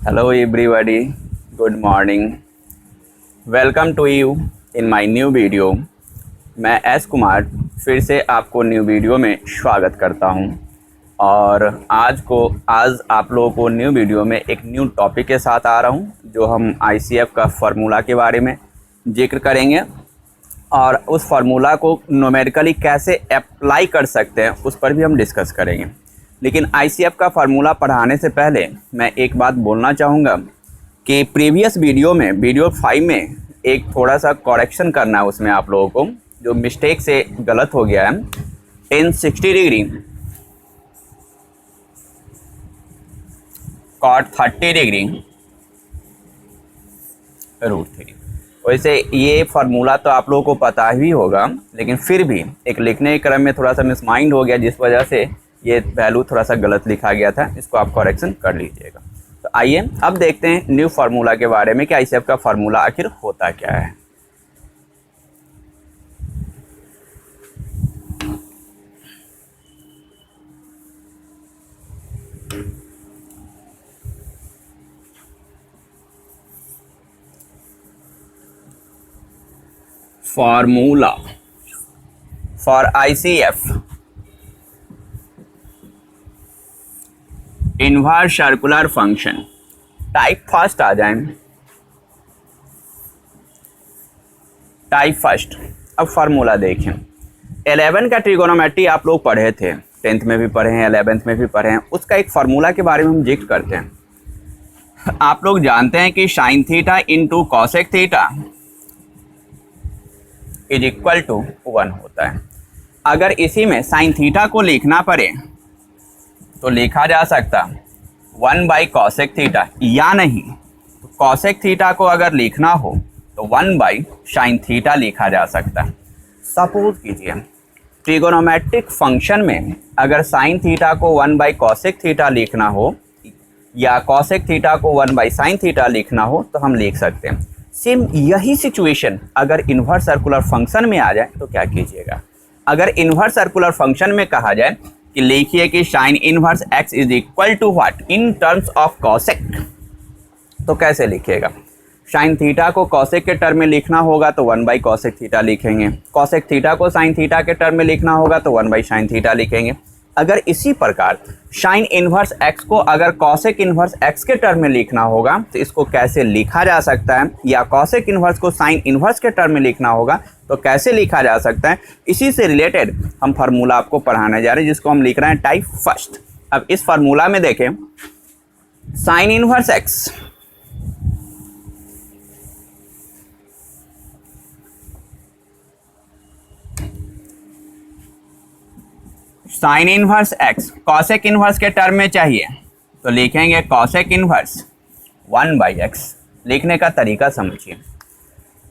Hello everybody, good morning. Welcome to you in my new video. मैं S Kumar फिर से आपको न्यू वीडियो में स्वागत करता हूं और आज आप लोगों को न्यू वीडियो में एक न्यू टॉपिक के साथ आ रहा हूं जो हम आईसीएफ का फार्मूला के बारे में जिक्र करेंगे और उस फार्मूला को न्यूमेरिकली कैसे अप्लाई कर सकते हैं उस पर भी हम डिस्कस करेंगे। लेकिन आईसीएफ का फार्मूला पढ़ाने से पहले मैं एक बात बोलना चाहूँगा कि प्रीवियस वीडियो में वीडियो 5 में एक थोड़ा सा करेक्शन करना है उसमें आप लोगों को जो मिस्टेक से गलत हो गया है। Ten 60 degree cot 30 degree √3। वैसे ये फार्मूला तो आप लोगों को पता ही होगा, लेकिन फिर भी एक लिखने के क्रम में थोड़ा सा मिसमाइंड हो गया जिस वजह से ये वैल्यू थोड़ा सा गलत लिखा गया था। इसको आप करेक्शन कर लीजिएगा। तो आइए अब देखते हैं न्यू फार्मूला के बारे में कि आईसीएफ का फार्मूला आखिर होता क्या है। Formula for ICF inverse circular function. Type first आ जाए। Type first. अब फार्मूला देखें। 11 का ट्रिगोनोमेट्री आप लोग पढ़े थे, 10th में भी पढ़े हैं, 11th में भी पढ़े हैं। उसका एक फार्मूला के बारे में हम जिक्र करते हैं। आप लोग जानते हैं कि sine theta into cosec theta is equal to 1 होता है। अगर इसी में साइन थीटा को लिखना पड़े तो लिखा जा सकता 1 बाई कॉसेक थीटा, या नहीं तो कॉसेक थीटा को अगर लिखना हो तो 1 बाई साइन थीटा लिखा जा सकता है। सपोज कीजिए ट्रिगोनोमेट्रिक फंक्शन में अगर साइन थीटा को 1 बाई कॉसेक थीटा लिखना हो या कॉसेक थीटा को 1 बाई साइन थीटा लिखना हो तो हम लिख सकते हैं। सेम यही सिचुएशन अगर इन्वर्स सर्कुलर फंक्शन में आ जाए तो क्या कीजिएगा। अगर इन्वर्स सर्कुलर फंक्शन में कहा जाए कि लिखिए कि sine inverse x is equal to what in terms of cosec, तो कैसे लिखिएगा। साइन थीटा को कॉसेक के टर्म में लिखना होगा तो 1 बाई कॉसेक थीटा लिखेंगे। कॉसेक थीटा को साइन थीटा के टर्म में लिखना होगा तो 1 बाई साइन थीटा लिखेंगे। अगर इसी प्रकार साइन इनवर्स x को अगर कॉसेक इनवर्स x के टर्म में लिखना होगा तो इसको कैसे लिखा जा सकता है, या कॉसेक इनवर्स को साइन इनवर्स के टर्म में लिखना होगा तो कैसे लिखा जा सकता है। इसी से रिलेटेड हम फार्मूला आपको पढ़ाने जा रहे हैं जिसको हम लिख रहे हैं टाइप फर्स्ट। अब इस फार्मूला में देखें sign inverse x sign inverse x cosec inverse के टर्म में चाहिए तो लिखेंगे कॉसेक इनवर्स 1 बाई x। लिखने का तरीका समझिए।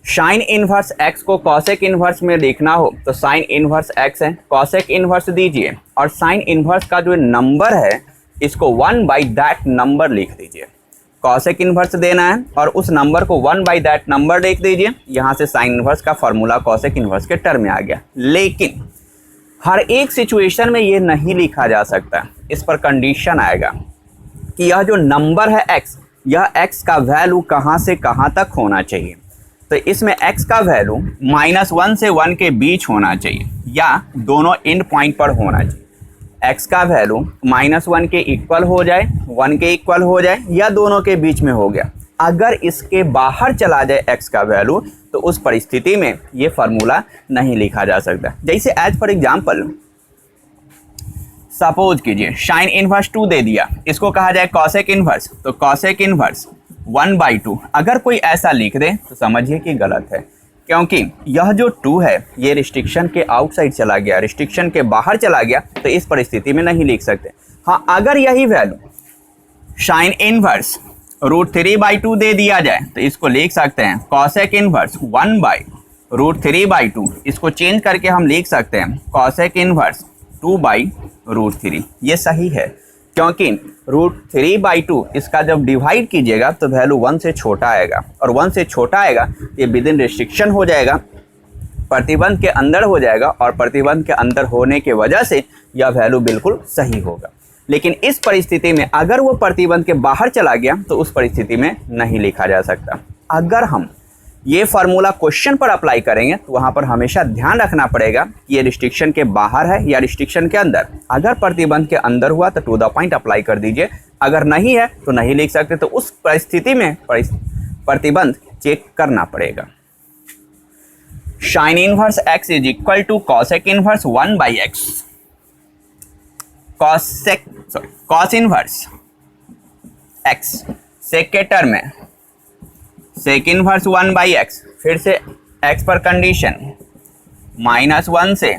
साइन इनवर्स x को कॉसेक इनवर्स में लिखना हो तो साइन इनवर्स x है, कॉसेक इनवर्स दीजिए और साइन इनवर्स का जो नंबर है इसको 1 बाई दैट नंबर लिख दीजिए। कॉसेक इनवर्स देना है और उस नंबर को 1 बाई दैट नंबर लिख दीजिए। यहाँ से साइन इनवर्स का फॉर्मूला कॉसेक इनवर्स के टर्म में आ गया। लेकिन हर एक सिचुएशन में ये नहीं लिखा जा सकता। इस पर कंडीशन आएगा कि यह जो नंबर है x, यह x का वैल्यू कहाँ से कहाँ तक होना चाहिए। तो इसमें x का वैल्यू -1 से 1 के बीच होना चाहिए या दोनों एंड पॉइंट पर होना चाहिए। x का वैल्यू -1 के इक्वल हो जाए, 1 के इक्वल हो जाए या दोनों के बीच में हो गया। अगर इसके बाहर चला जाए x का वैल्यू तो उस परिस्थिति में ये फार्मूला नहीं लिखा जा सकता। जैसे एज फॉर एग्जांपल सपोज कीजिए साइन इनवर्स 2 दे दिया, इसको कहा जाए कॉसेक इनवर्स, तो कॉसेक इनवर्स 1 बाई 2। अगर कोई ऐसा लिख दे तो समझिए कि गलत है, क्योंकि यह जो 2 है ये रिस्ट्रिक्शन के आउटसाइड चला गया, रिस्ट्रिक्शन के बाहर चला गया, तो इस परिस्थिति में नहीं लिख सकते। हाँ, अगर यही वैल्यू साइन इनवर्स √3 बाई 2 दे दिया जाए तो इसको लिख सकते हैं कॉसेक इनवर्स 1 बाई √3 बाई 2। इसको चेंज करके हम लिख सकते हैं कॉसेक इनवर्स 2 बाई √3। ये सही है क्योंकि √3 बाई 2 इसका जब डिवाइड कीजिएगा तो वैल्यू 1 से छोटा आएगा, और 1 से छोटा आएगा ये विद इन रिस्ट्रिक्शन हो जाएगा, प्रतिबंध के अंदर हो जाएगा, और प्रतिबंध के अंदर होने के वजह से यह वैल्यू बिल्कुल सही होगा। लेकिन इस परिस्थिति में अगर वो प्रतिबंध के बाहर चला गया तो उस परिस्थिति में नहीं लिखा जा सकता। अगर हम ये फार्मूला क्वेश्चन पर अप्लाई करेंगे तो वहाँ पर हमेशा ध्यान रखना पड़ेगा कि ये रिस्ट्रिक्शन के बाहर है या रिस्ट्रिक्शन के अंदर। अगर प्रतिबंध के अंदर हुआ तो टू द पॉइंट अप्लाई कर दीजिए, अगर नहीं है तो नहीं लिख सकते, तो उस परिस्थिति में प्रतिबंध चेक करना पड़ेगा। Sine inverse x is equal to cosec inverse 1/x। Cos inverse x sec के टर्म में सेक इनवर्स 1/x, फिर से x पर कंडीशन -1 से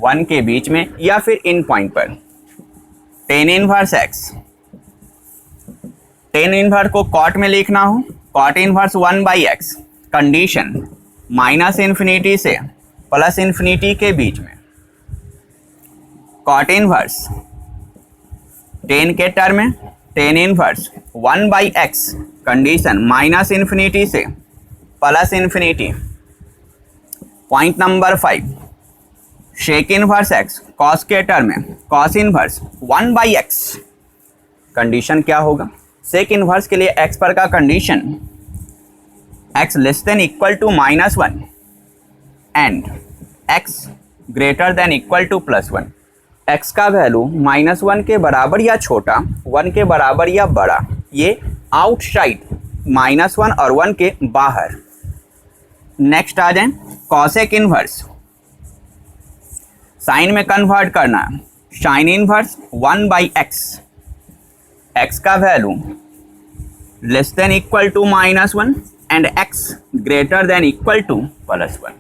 1 के बीच में या फिर इन पॉइंट पर ten inverse x। Ten inverse को कॉट में लिखना हो, कॉट इनवर्स 1/x, कंडीशन -∞ से +∞ के बीच में कॉट इनवर्स टेन के टर्म में टेन इनवर्स 1/x, कंडीशन -∞ से +∞। Point number 5 sec inverse x, cos के टर्म में कॉस इनवर्स 1/x, कंडीशन क्या होगा? सेक इनवर्स के लिए x पर का condition x less than equal to -1 and x greater than equal to +1। x का वैल्यू -1 के बराबर या छोटा, 1 के बराबर या बड़ा, ये आउटसाइड -1 और 1 के बाहर। नेक्स्ट आ जाए कॉसेक इनवर्स, साइन में कन्वर्ट करना, साइन इनवर्स 1/x, x का value less than equal to -1 and x greater than equal to +1।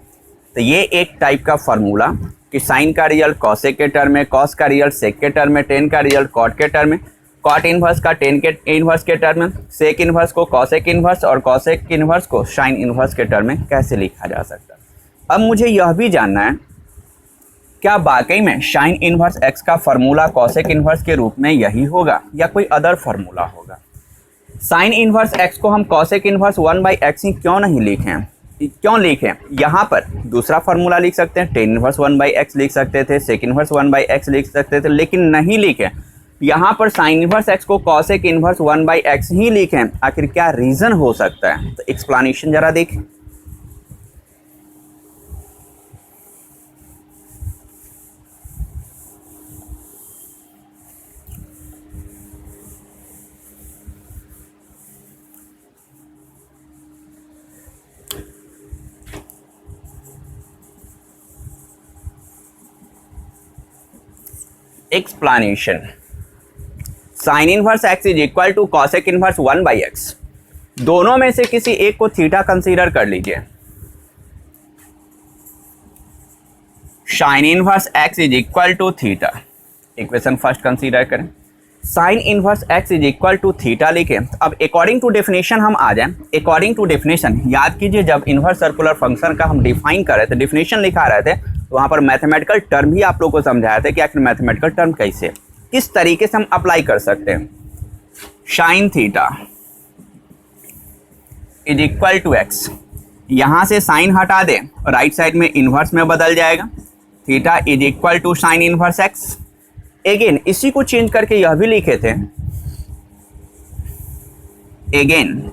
तो ये एक टाइप का फार्मूला कि साइन का रिजल्ट कॉसेक के टर्म में, कॉस का रिजल्ट सेक के टर्म में, टेन का रिजल्ट कॉट के टर्म में, कॉट इनवर्स का टेन के इनवर्स के टर्म में, सेक इनवर्स को कॉसेक इनवर्स और कॉसेक इनवर्स को साइन इनवर्स के टर्म में कैसे लिखा जा सकता है। अब मुझे यह भी जानना है क्या वाकई में साइन इनवर्स x का फार्मूला कॉसेक इनवर्स के रूप में यही होगा या कोई अदर फार्मूला होगा। साइन इनवर्स x को हम कॉसेक इनवर्स 1/x ही क्यों नहीं लिखें, क्यों लिखें? यहाँ पर दूसरा फार्मूला लिख सकते हैं, टेन इनवर्स 1/x लिख सकते थे, सेक इनवर्स 1/x लिख सकते थे, लेकिन नहीं लिखें। यहाँ पर साइन इनवर्स x को कॉसेक इनवर्स 1/x ही लिखें। आखिर क्या रीज़न हो सकता है? तो एक्सप्लेनेशन जरा देखें। Explanation, sine inverse x is equal to cosec inverse 1/x। दोनों में से किसी एक को थीटा कंसीडर कर लीजिए। Sine inverse x is equal to theta, equation first consider करें। Sine inverse x is equal to theta लिखे। अब अकॉर्डिंग टू डेफिनेशन हम आ जाएं। अकॉर्डिंग टू डेफिनेशन याद कीजिए, जब इनवर्स सर्कुलर फंक्शन का हम डिफाइन कर रहे थे, डेफिनेशन लिखा रहे थे, तो वहाँ पर मैथमेटिकल टर्म भी आप लोग को समझाया था कि आखिर मैथमेटिकल टर्म कैसे, किस तरीके से हम अप्लाई कर सकते हैं। Sine theta is equal to x, यहाँ से साइन हटा दें, राइट साइड में इन्वर्स में बदल जाएगा। Theta is equal to sine inverse x। Again इसी को चेंज करके यह भी लिखे थे, again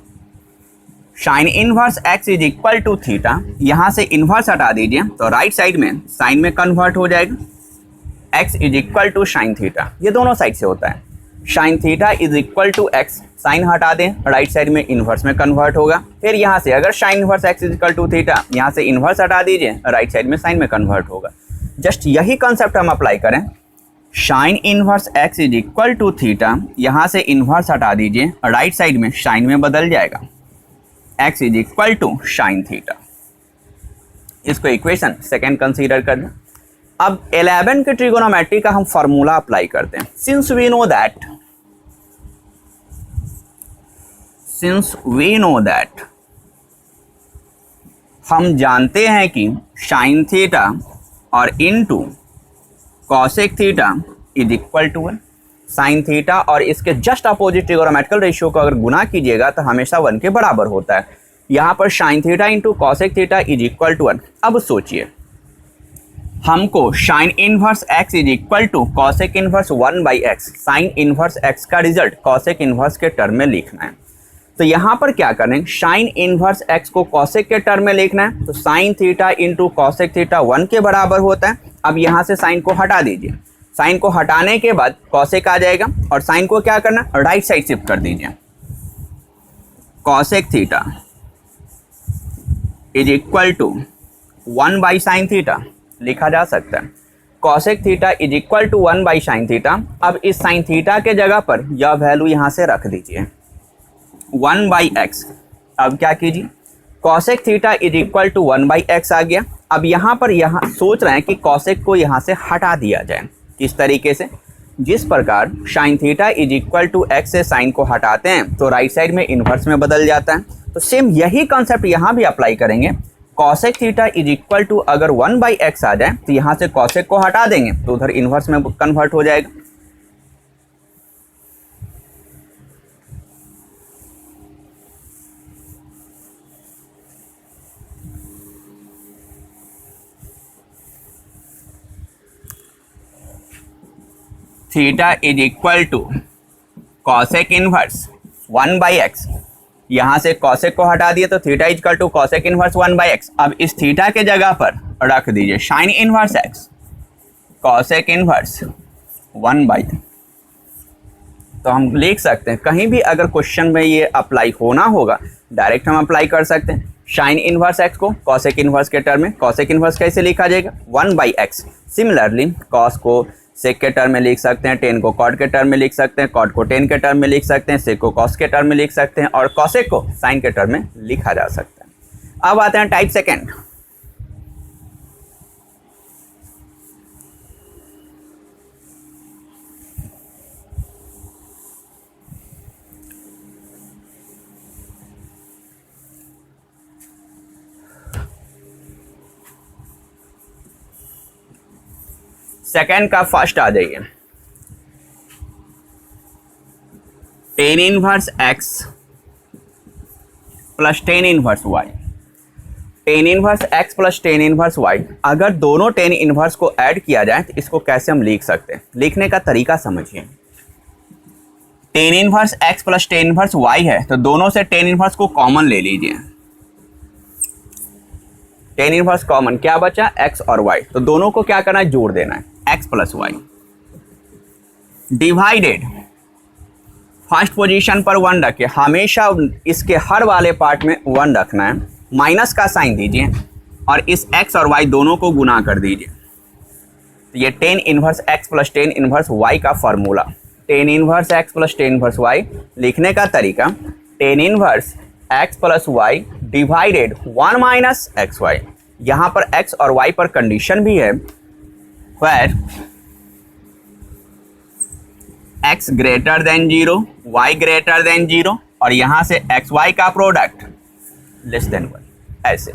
sine inverse x is equal to theta. यहाँ से इन्वर्स हटा दीजिए तो राइट साइड में साइन में कन्वर्ट हो जाएगा, x is equal to sine theta. ये दोनों साइड से होता है। Sine theta is equal to x, sine हटा दें, राइट साइड में इन्वर्स में कन्वर्ट होगा। फिर यहाँ से अगर sine inverse x is equal to theta, यहाँ से इन्वर्स हटा दीजिए, राइट साइड में साइन में कन्वर्ट होगा। जस्ट यही कॉन्सेप्ट हम अप्लाई करें। Sine inverse x is equal to theta, यहाँ से इन्वर्स हटा दीजिए, राइट साइड में साइन में बदल जाएगा, x is equal to sine theta. इसको इक्वेशन सेकेंड कंसीडर कर लें। अब 11 के ट्रिगोनोमेट्री का हम फॉर्मूला अप्लाई करते हैं। सिंस वी नो दैट, हम जानते हैं कि साइन थीटा और into cosec theta is equal to 1। Sine theta और इसके जस्ट अपोजिट ट्रिगोनोमेट्रिकल रेशियो को अगर गुना कीजिएगा तो हमेशा 1 के बराबर होता है। यहाँ पर sine theta into cosec theta is equal to 1। अब सोचिए हमको sine inverse x is equal to cosec inverse 1/x, sine inverse x का रिजल्ट कॉसेक इनवर्स के टर्म में लिखना है। तो यहाँ पर क्या करें, साइन इनवर्स x को कॉसेक के टर्म में लिखना है, तो sine theta into cosec theta 1 के बराबर होता है। अब यहाँ से साइन को हटा दीजिए, साइन को हटाने के बाद कॉसेक आ जाएगा और साइन को क्या करना, राइट साइड शिफ्ट कर दीजिए। Cosec theta is equal to 1/sin theta लिखा जा सकता है। Cosec theta is equal to 1/sin theta. अब इस साइन थीटा के जगह पर यह वैल्यू यहाँ से रख दीजिए 1/x। अब क्या कीजिए, cosec theta is equal to 1/x आ गया। अब यहाँ पर सोच रहे हैं कि कॉसेक को यहाँ से हटा दिया जाए। किस तरीके से, जिस प्रकार sine theta is equal to x से साइन को हटाते हैं तो राइट साइड में इन्वर्स में बदल जाता है। तो सेम यही कॉन्सेप्ट यहाँ भी अप्लाई करेंगे। Cosec theta is equal to अगर 1/x आ जाए तो यहाँ से कॉसेक को हटा देंगे तो उधर इन्वर्स में कन्वर्ट हो जाएगा। Theta is equal to cosec inverse 1/x, यहाँ से कॉसेक को हटा दिए तो theta is equal to cosec inverse 1/x। अब इस थीटा के जगह पर रख दीजिए sine inverse x, cosec inverse 1/। तो हम लिख सकते हैं, कहीं भी अगर क्वेश्चन में ये अप्लाई होना होगा डायरेक्ट हम अप्लाई कर सकते हैं। साइन इनवर्स x को कॉसेक इनवर्स के टर्म में, कॉसेक इनवर्स कैसे लिखा जाएगा 1/x। सिमिलरली कॉस को सेक के टर्म में लिख सकते हैं, टेन को कॉट के टर्म में लिख सकते हैं, कॉट को टेन के टर्म में लिख सकते हैं, सेक को कॉस के टर्म में लिख सकते हैं और कॉसेक को साइन के टर्म में लिखा जा सकता है। अब आते हैं टाइप सेकेंड। सेकेंड का फर्स्ट आ जाइए, ten inverse x plus tan inverse y। Tan inverse x plus tan inverse y, अगर दोनों टेन इनवर्स को ऐड किया जाए तो इसको कैसे हम लिख सकते हैं, लिखने का तरीका समझिए। Ten inverse x plus tan inverse y है तो दोनों से टेन इनवर्स को कॉमन ले लीजिए। टेन इनवर्स कॉमन क्या बचा, x और y, तो दोनों को क्या करना है, जोड़ देना है, x plus y divided first position पर 1 रखे, हमेशा इसके हर वाले पार्ट में 1 रखना है, माइनस का साइन दीजिए और इस x और y दोनों को गुना कर दीजिए। तो ये tan inverse x plus tan inverse y का formula, tan inverse x plus tan inverse y लिखने का तरीका, tan inverse x plus y divided 1 minus x y. यहाँ पर x और y पर कंडीशन भी है, where x greater than 0, y greater than 0 और यहाँ से एक्स वाई का प्रोडक्ट लेस देन 1। ऐसे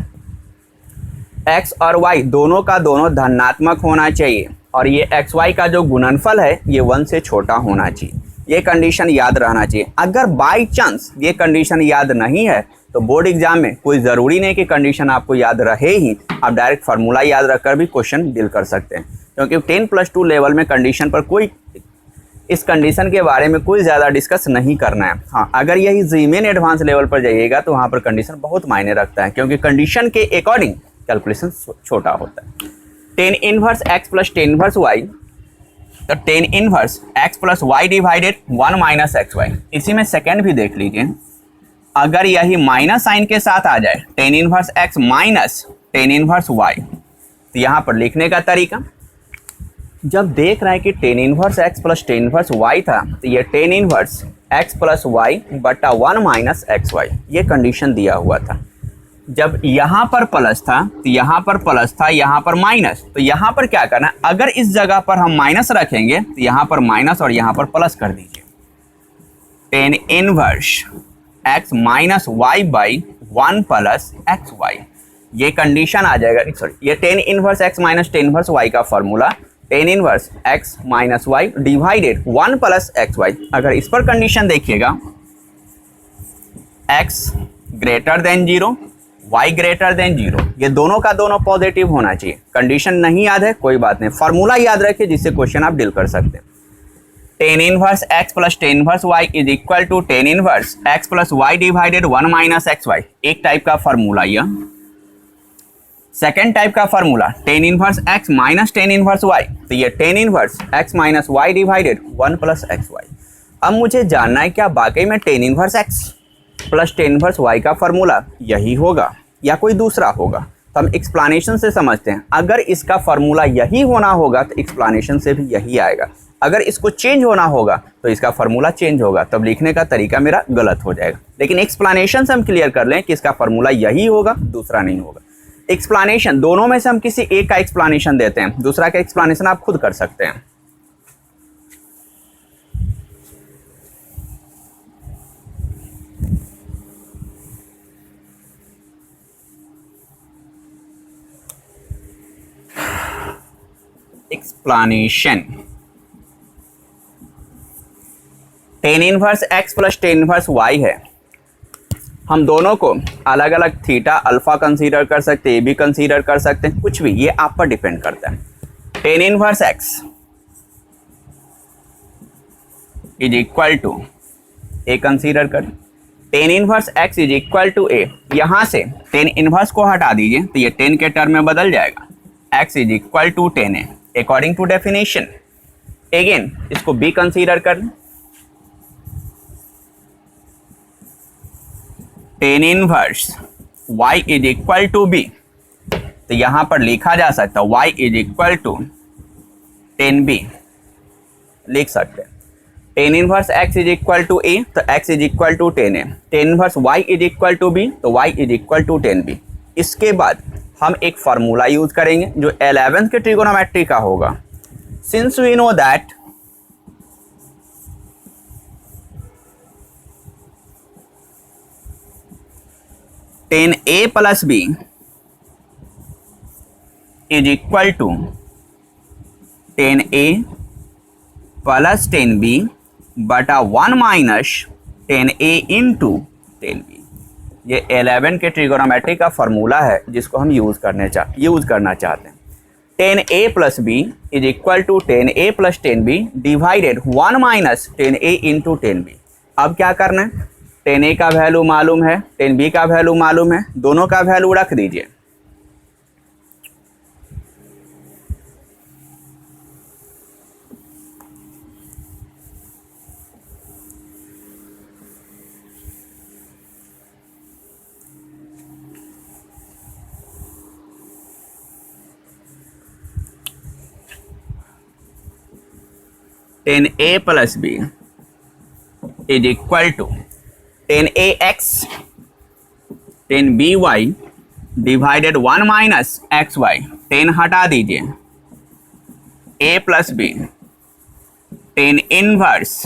x और y दोनों का दोनों धनात्मक होना चाहिए और ये एक्स वाई का जो गुणनफल है ये 1 से छोटा होना चाहिए। ये कंडीशन याद रहना चाहिए। अगर बाई चांस ये कंडीशन याद नहीं है तो बोर्ड एग्जाम में कोई ज़रूरी नहीं कि कंडीशन आपको याद रहे ही, आप डायरेक्ट फार्मूला याद रखकर भी क्वेश्चन डील कर सकते हैं, क्योंकि 10+2 लेवल में कंडीशन पर कोई इस कंडीशन के बारे में कोई ज़्यादा डिस्कस नहीं करना है। हाँ, अगर यही जीमेन एडवांस लेवल पर जाइएगा तो वहाँ पर कंडीशन बहुत मायने रखता है, क्योंकि कंडीशन के अकॉर्डिंग कैलकुलेशन छोटा होता है। Tan inverse x plus tan inverse y, तो tan inverse x plus y divided 1 minus x y. इसी में सेकेंड भी देख लीजिए, अगर यही माइनस साइन के साथ आ जाए ten inverse x minus tan inverse y, तो यहाँ पर लिखने का तरीका, जब देख रहे हैं कि tan inverse x plus tan inverse y था तो ये tan inverse x plus y बटा 1 माइनस एक्स वाई, ये कंडीशन दिया हुआ था। जब यहाँ पर प्लस था तो यहाँ पर प्लस था, यहाँ पर माइनस, तो यहाँ पर क्या करना है, अगर इस जगह पर हम माइनस रखेंगे तो यहाँ पर माइनस और यहाँ पर प्लस कर दीजिए। Tan inverse x minus y by 1 plus x y, ये कंडीशन आ जाएगा। सॉरी, ये tan inverse x minus tan inverse y का formula, tan inverse x minus y divided 1 plus x y. अगर इस पर कंडीशन देखिएगा, x greater than 0, y greater than 0, ये दोनों का दोनों पॉजिटिव होना चाहिए। कंडीशन नहीं याद है कोई बात नहीं, फॉर्मूला याद रखिए जिससे क्वेश्चन आप डील कर सकते हैं। Tan inverse x plus tan inverse y is equal to tan inverse x plus y divided 1 minus x y, एक टाइप का फॉर्मूला यह। सेकेंड टाइप का formula tan inverse x minus tan inverse y, तो ये tan inverse x minus y divided 1 plus x y. अब मुझे जानना है क्या वाकई में tan inverse x plus tan inverse y का फॉर्मूला यही होगा या कोई दूसरा होगा। तो हम एक्सप्लेनेशन से समझते हैं, अगर इसका फॉर्मूला यही होना होगा तो एक्सप्लेनेशन से भी यही आएगा, अगर इसको चेंज होना होगा तो इसका फॉर्मूला चेंज होगा, तब लिखने का तरीका मेरा गलत हो जाएगा। लेकिन एक्सप्लेनेशन से हम क्लियर कर लें कि इसका फॉर्मूला यही होगा, दूसरा नहीं होगा। एक्सप्लेनेशन दोनों में से हम किसी एक का एक्सप्लेनेशन देते हैं, दूसरा का एक्सप्लेनेशन आप खुद कर सकते हैं। Explanation ten inverse x plus tan inverse y है, हम दोनों को अलग अलग थीटा अल्फा कंसीडर कर सकते हैं, ए भी कंसीडर कर सकते हैं, कुछ भी, ये आप पर डिपेंड करता है। Tan inverse x is equal to A consider कर, tan inverse x is equal to A, यहां से टेन इनवर्स को हटा दीजिए तो ये टेन के टर्म में बदल जाएगा, x is equal to tan a according to definition. Again इसको b कंसीडर कर, tan inverse y is equal to b, तो यहां पर लिखा जा सकता है y is equal to tan b, लिख सकते हैं। Tan inverse x is equal to a, तो x is equal to tan a, tan inverse y is equal to b, तो y is equal to tan b. इसके बाद हम एक formula use करेंगे जो 11th के ट्रिगोनोमेट्री का होगा। Since we know that tan A plus B is equal to tan A plus tan b बटा 1 minus tan a into tan b, ये 11 के ट्रिगोनोमेट्री का फॉर्मूला है जिसको हम यूज करना चाहते हैं। Tan A plus B is equal to tan A plus tan b divided 1 minus tan a into tan b. अब क्या करना है, टेन ए का वैल्यू मालूम है, टेन बी का वैल्यू मालूम है, दोनों का वैल्यू रख दीजिए। Tan A plus B is equal to tan A X tan B Y divided 1 minus x Y, tan हटा दीजिए, A plus B tan inverse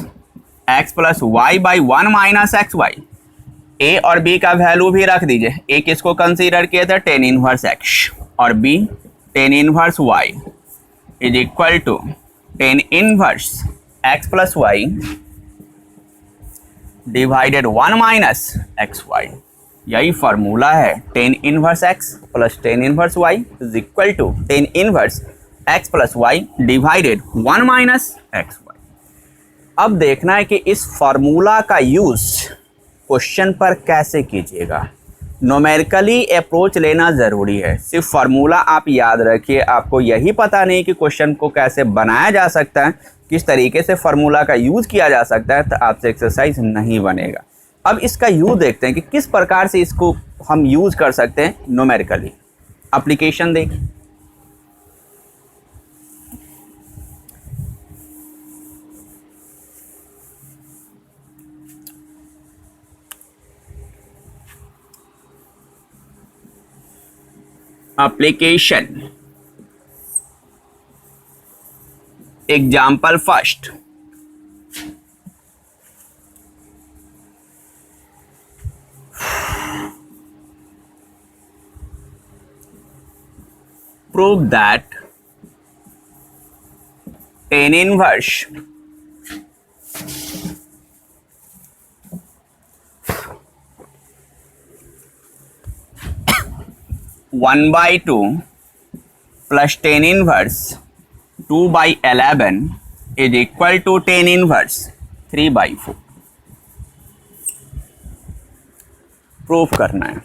x plus Y by 1 minus x Y, A और B का value भी रख दीजिए। ए किसको consider किया था, टेन इनवर्स एक्स, और b tan inverse y is equal to tan inverse x plus y divided 1 minus x y. यही फॉर्मूला है, tan inverse x plus tan inverse y is equal to tan inverse x plus y divided 1 minus x y. अब देखना है कि इस formula का use question पर कैसे कीजिएगा। न्यूमेरिकली अप्रोच लेना ज़रूरी है, सिर्फ फार्मूला आप याद रखिए, आपको यही पता नहीं कि क्वेश्चन को कैसे बनाया जा सकता है, किस तरीके से फार्मूला का यूज़ किया जा सकता है, तो आपसे एक्सरसाइज नहीं बनेगा। अब इसका यूज़ देखते हैं कि किस प्रकार से इसको हम यूज़ कर सकते हैं न्यूमेरिकली। एप्लीकेशन देखिए, application example first, prove that tan inverse 1/2 plus tan inverse 2/11 is equal to tan inverse 3/4 proof करना है।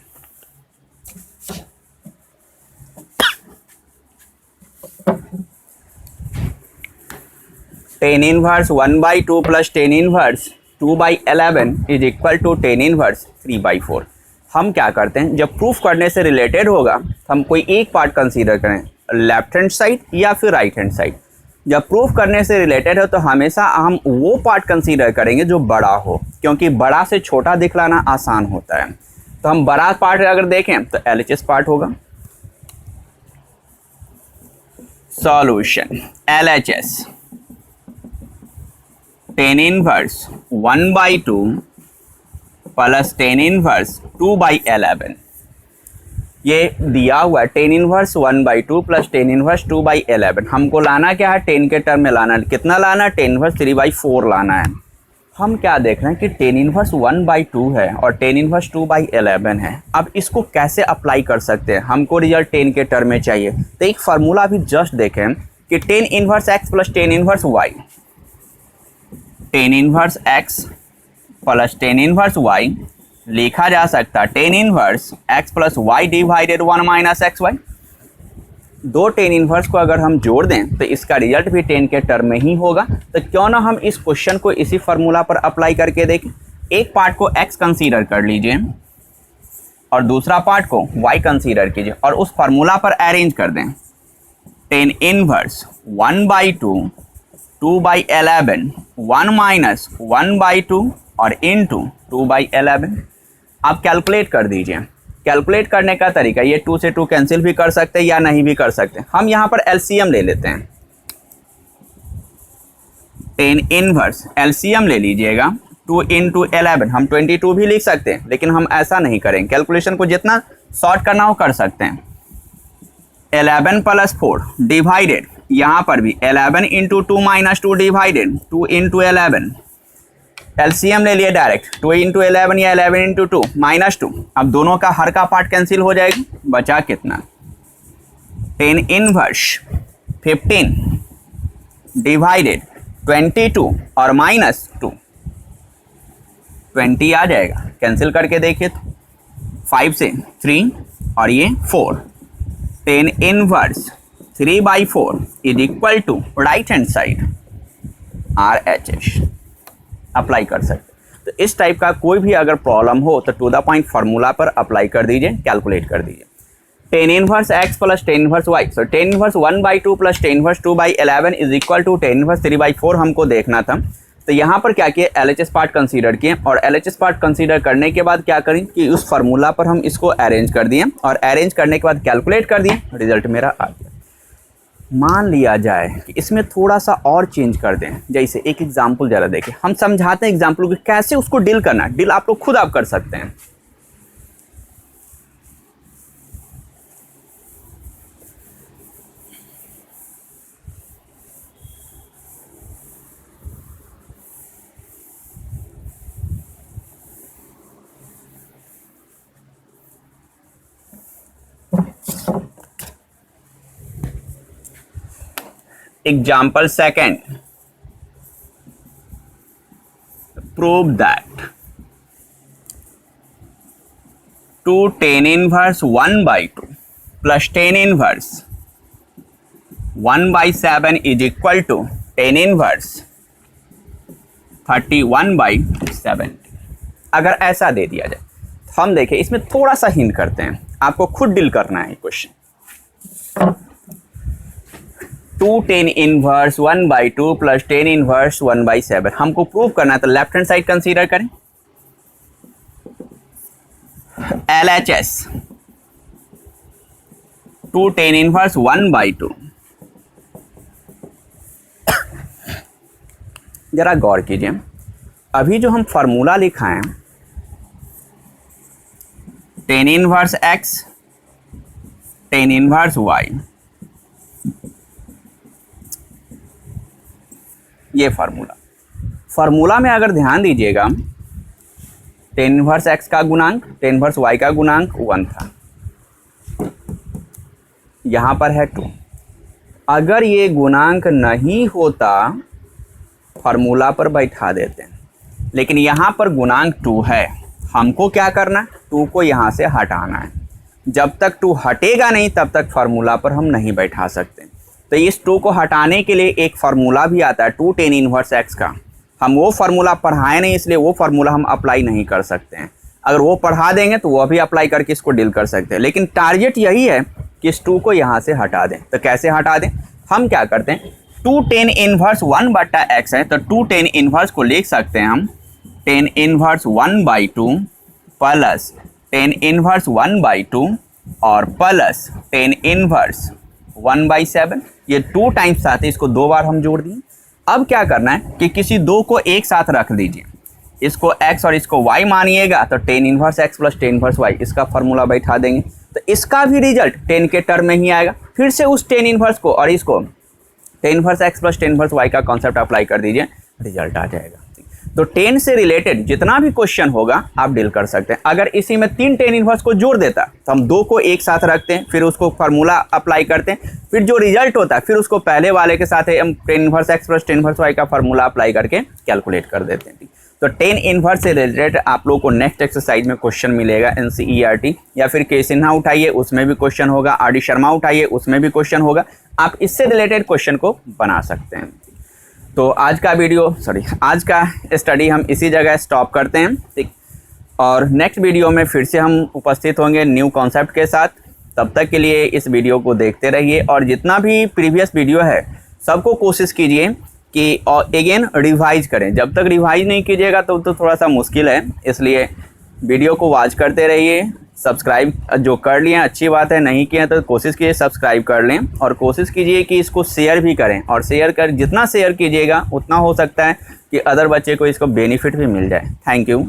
Tan inverse 1/2 plus tan inverse 2/11 is equal to tan inverse 3/4। हम क्या करते हैं, जब प्रूफ करने से रिलेटेड होगा हम कोई एक पार्ट कंसीडर करें, लेफ्ट हैंड साइड या फिर राइट हैंड साइड। जब प्रूफ करने से रिलेटेड हो तो हमेशा हम वो पार्ट कंसीडर करेंगे जो बड़ा हो, क्योंकि बड़ा से छोटा दिखलाना आसान होता है। तो हम बड़ा पार्ट अगर देखें तो LHS पार्ट होगा। Solution LHS ten inverse 1/2 plus tan inverse 2/11 ये दिया हुआ है। Tan inverse 1/2 plus tan inverse 2/11 हमको लाना क्या है, 10 के टर्म में लाना है। कितना लाना है, टेन इनवर्स 3/4 लाना है। हम क्या देख रहे हैं कि टेन इनवर्स 1/2 है और टेन इनवर्स 2/11 है। अब इसको कैसे अप्लाई कर सकते हैं, हमको रिजल्ट 10 के टर्म में चाहिए। तो एक फार्मूला भी जस्ट देखें कि tan inverse x plus tan inverse y, tan inverse x plus tan inverse y लिखा जा सकता है tan inverse x plus y divided 1 minus x y. दो टेन इनवर्स को अगर हम जोड़ दें तो इसका रिजल्ट भी 10 के टर्म में ही होगा। तो क्यों ना हम इस क्वेश्चन को इसी फार्मूला पर अप्लाई करके देखें। एक पार्ट को x कंसीडर कर लीजिए और दूसरा पार्ट को y कंसीडर कीजिए और उस फार्मूला पर अरेंज कर दें। टेन इनवर्स 1/2 2/11 1 माइनस 1/2 और इंटू 2/11। आप कैलकुलेट कर दीजिए। कैलकुलेट करने का तरीका ये 2 से 2 कैंसिल भी कर सकते हैं या नहीं भी कर सकते। हम यहाँ पर LCM ले लेते हैं। टेन इनवर्स LCM ले लीजिएगा 2 इंटू 11। हम 22 भी लिख सकते हैं लेकिन हम ऐसा नहीं करेंगे। कैलकुलेशन को जितना शॉर्ट करना हो कर सकते हैं। 11 प्लस 4 डिवाइडेड, यहाँ पर भी 11 into 2 minus 2 divided 2 into 11। LCM ले लिए डायरेक्ट 2 इंटू 11 या 11 इंटू 2 माइनस 2। अब दोनों का हर का पार्ट कैंसिल हो जाएगा, बचा कितना, टेन इनवर्स 15 डिवाइडेड 22 और माइनस 2 20 आ जाएगा। कैंसिल करके देखिए तो 5 से 3 और ये 4। Tan inverse 3/4 is equal to right hand side RHS apply कर सकते। तो इस टाइप का कोई भी अगर प्रॉब्लम हो तो टू द पॉइंट फार्मूला पर अप्लाई कर दीजिए, कैलकुलेट कर दीजिए। Tan inverse x plus tan inverse y, so tan inverse 1/2 plus tan inverse 2/11 is equal to tan inverse 3/4 हमको देखना था। तो यहाँ पर क्या किए, LHS पार्ट कंसीडर किए और LHS पार्ट कंसीडर करने के बाद क्या करें कि उस फार्मूला पर हम इसको अरेंज कर दिए और अरेंज करने के बाद कैलकुलेट कर दिए, रिजल्ट मेरा आ गया। मान लिया जाए कि इसमें थोड़ा सा और चेंज कर दें। जैसे एक एग्जाम्पल ज़रा देखें, हम समझाते हैं एग्जाम्पल को कैसे उसको डील करना है। डील आप लोग खुद आप कर सकते हैं। Example second, prove that 2 tan inverse 1/2 plus tan inverse 1/7 is equal to tan inverse 31/70। अगर ऐसा दे दिया जाए तो हम देखें, इसमें थोड़ा सा हिंट करते हैं, आपको खुद डील करना है question. 2 tan inverse 1/2 plus tan inverse 1/7 हमको प्रूव करना है। तो लेफ्ट हैंड साइड कंसीडर करें। LHS 2 tan inverse 1/2। जरा गौर कीजिए, अभी जो हम फार्मूला लिखा है tan inverse x tan inverse y, ये फार्मूला में अगर ध्यान दीजिएगा tan इनवर्स x का गुणांक tan इनवर्स y का गुणांक 1 था। यहाँ पर है 2। अगर ये गुणांक नहीं होता फार्मूला पर बैठा देते हैं, लेकिन यहाँ पर गुणांक 2 है, हमको क्या करना है, 2 को यहाँ से हटाना है। जब तक 2 हटेगा नहीं तब तक फार्मूला पर हम नहीं बैठा सकते। तो इस 2 को हटाने के लिए एक फार्मूला भी आता है 2 tan इनवर्स x का। हम वो फार्मूला पढ़ाए नहीं, इसलिए वो फार्मूला हम अप्लाई नहीं कर सकते हैं। अगर वो पढ़ा देंगे तो वो भी अप्लाई करके इसको डील कर सकते हैं, लेकिन टारगेट यही है कि इस 2 को यहाँ से हटा दें। तो कैसे हटा दें, हम क्या करते हैं, 2 tan इनवर्स 1/x है, तो 2 tan इनवर्स को लिख सकते हैं हम tan inverse 1/2 plus tan inverse 1/2 और प्लस tan इनवर्स 1/7। ये 2 टाइम्स आते हैं, इसको 2 बार हम जोड़ दिए। अब क्या करना है कि किसी 2 को एक साथ रख दीजिए, इसको x और इसको y मानिएगा, तो tan inverse x plus tan inverse y इसका फार्मूला बैठा देंगे, तो इसका भी रिजल्ट 10 के टर्म में ही आएगा। फिर से उस tan इनवर्स को और इसको tan inverse x plus tan inverse y का कॉन्सेप्ट अप्लाई कर दीजिए, रिजल्ट आ जाएगा। तो 10 से रिलेटेड जितना भी क्वेश्चन होगा आप डील कर सकते हैं। अगर इसी में 3 tan इनवर्स को जोड़ देता तो हम 2 को एक साथ रखते हैं, फिर उसको फार्मूला अप्लाई करते हैं, फिर जो रिजल्ट होता है फिर उसको पहले वाले के साथ हम tan inverse x plus tan inverse y का फार्मूला अप्लाई करके कैलकुलेट कर देते हैं। तो tan इनवर्स से रिलेटेड आप लोगों को नेक्स्ट एक्सरसाइज में क्वेश्चन मिलेगा NCERT, या फिर के सिन्हा उठाइए उसमें भी क्वेश्चन होगा, RD शर्मा उठाइए उसमें भी क्वेश्चन होगा। आप इससे रिलेटेड क्वेश्चन को बना सकते हैं। तो आज का स्टडी हम इसी जगह स्टॉप करते हैं, ठीक। और नेक्स्ट वीडियो में फिर से हम उपस्थित होंगे न्यू कॉन्सेप्ट के साथ। तब तक के लिए इस वीडियो को देखते रहिए, और जितना भी प्रीवियस वीडियो है सबको कोशिश कीजिए कि अगेन रिवाइज करें। जब तक रिवाइज नहीं कीजिएगा तो थोड़ा सा मुश्किल है, इसलिए वीडियो को वॉच करते रहिए। सब्सक्राइब जो कर लिए अच्छी बात है, नहीं किए तो कोशिश कीजिए सब्सक्राइब कर लें, और कोशिश कीजिए कि इसको शेयर भी करें, और जितना शेयर कीजिएगा उतना हो सकता है कि अदर बच्चे को इसको बेनिफिट भी मिल जाए। Thank you.